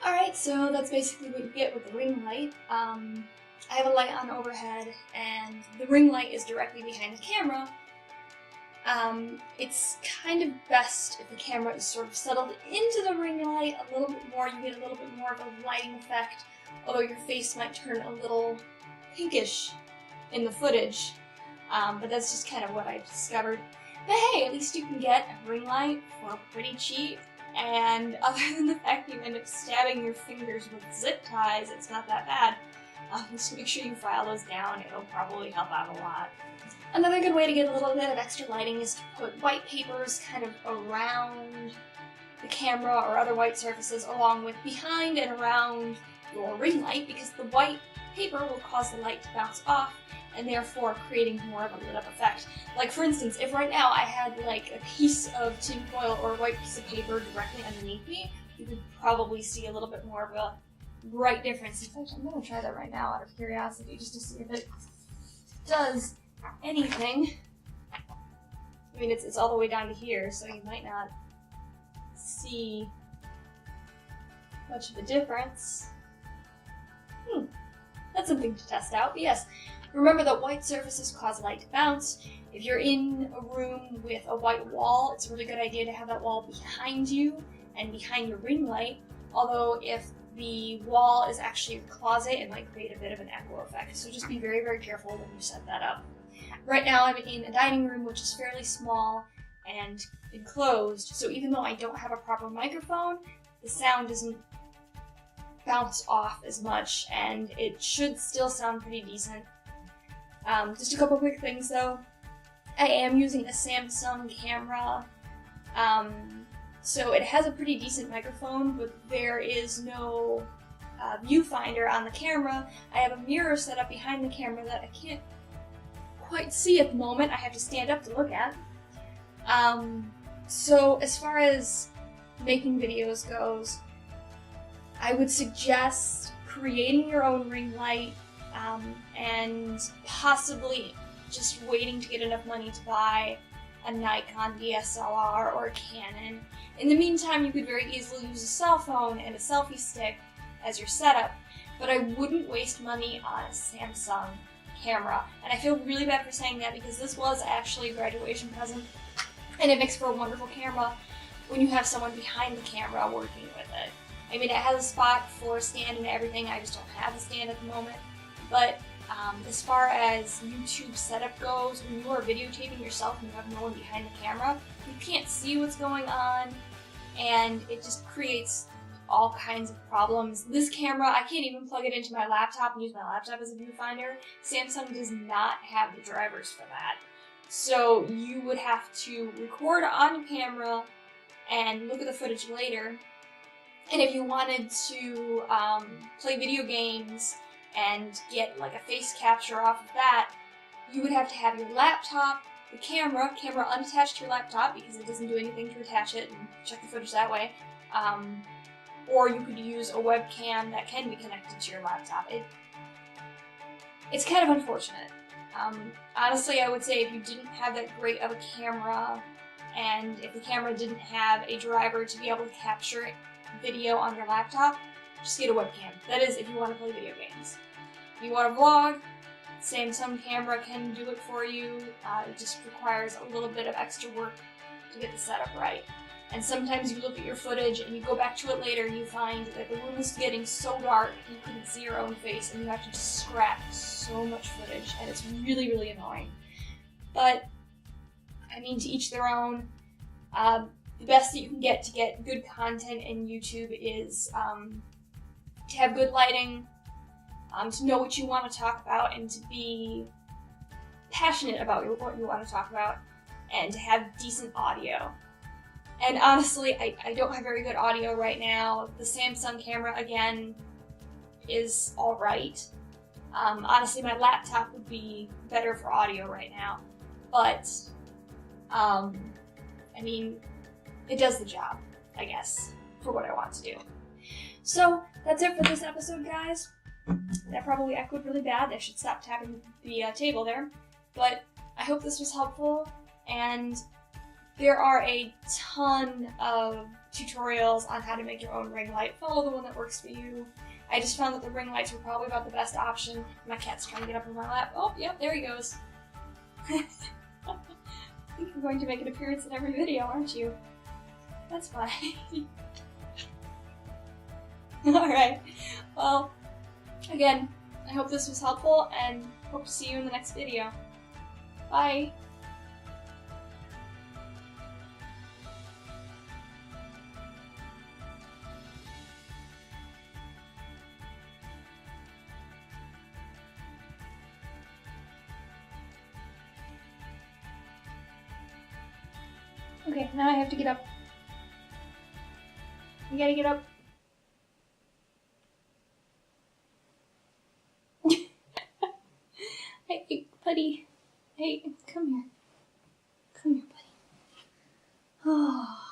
Alright, so that's basically what you get with the ring light. I have a light on overhead, and the ring light is directly behind the camera. It's kind of best if the camera is sort of settled into the ring light a little bit more. You get a little bit more of a lighting effect, although your face might turn a little pinkish in the footage. But that's just kind of what I discovered. But hey, at least you can get a ring light for pretty cheap. And other than the fact that you end up stabbing your fingers with zip ties, it's not that bad. Just make sure you file those down, it'll probably help out a lot. Another good way to get a little bit of extra lighting is to put white papers kind of around the camera or other white surfaces, along with behind and around your ring light, because the white paper will cause the light to bounce off, and therefore creating more of a lit up effect. Like for instance, if right now I had like a piece of tin foil or a white piece of paper directly underneath me, you could probably see a little bit more of a bright difference. In fact, I'm gonna try that right now out of curiosity, just to see if it does anything. I mean, it's all the way down to here, so you might not see much of a difference. That's something to test out, but yes. Remember that white surfaces cause light to bounce. If you're in a room with a white wall, it's a really good idea to have that wall behind you and behind your ring light. Although if the wall is actually a closet, it might create a bit of an echo effect. So just be very, very careful when you set that up. Right now I'm in a dining room which is fairly small and enclosed, so even though I don't have a proper microphone, the sound doesn't bounce off as much, and it should still sound pretty decent. Just a couple quick things though. I am using a Samsung camera, so it has a pretty decent microphone, but there is no viewfinder on the camera. I have a mirror set up behind the camera that I can't quite see at the moment. I have to stand up to look at. So as far as making videos goes, I would suggest creating your own ring light, and possibly just waiting to get enough money to buy a Nikon DSLR or a Canon. In the meantime, you could very easily use a cell phone and a selfie stick as your setup, but I wouldn't waste money on a Samsung camera. And I feel really bad for saying that, because this was actually a graduation present, and it makes for a wonderful camera when you have someone behind the camera working with it. I mean, it has a spot for a stand and everything, I just don't have a stand at the moment. But as far as YouTube setup goes, when you are videotaping yourself and you have no one behind the camera, you can't see what's going on, and it just creates all kinds of problems. This camera, I can't even plug it into my laptop and use my laptop as a viewfinder. Samsung does not have the drivers for that. So you would have to record on camera and look at the footage later. And if you wanted to play video games and get like a face capture off of that, you would have to have your laptop, the camera unattached to your laptop because it doesn't do anything to attach it and check the footage that way. Or you could use a webcam that can be connected to your laptop. It's kind of unfortunate. Honestly, I would say if you didn't have that great of a camera, and if the camera didn't have a driver to be able to capture video on your laptop, just get a webcam. That is, if you want to play video games. If you want to vlog, Samsung camera can do it for you. It just requires a little bit of extra work to get the setup right. And sometimes you look at your footage and you go back to it later and you find that the room is getting so dark you couldn't see your own face, and you have to just scrap so much footage, and it's really, really annoying. But, I mean, to each their own. The best that you can get to get good content in YouTube is to have good lighting, to know what you want to talk about, and to be passionate about what you want to talk about, and to have decent audio. And honestly, I don't have very good audio right now. The Samsung camera, again, is alright. Honestly, my laptop would be better for audio right now. But, I mean, it does the job, I guess, for what I want to do. So, that's it for this episode, guys. That probably echoed really bad. I should stop tapping the table there. But I hope this was helpful, and there are a ton of tutorials on how to make your own ring light. Follow the one that works for you. I just found that the ring lights were probably about the best option. My cat's trying to get up in my lap. Oh, yep, there he goes. I think you're going to make an appearance in every video, aren't you? That's fine. Alright, well, again, I hope this was helpful, and hope to see you in the next video. Bye! Okay, now I have to get up. I gotta get up. Hey, buddy. Hey, come here. Come here, buddy. Oh.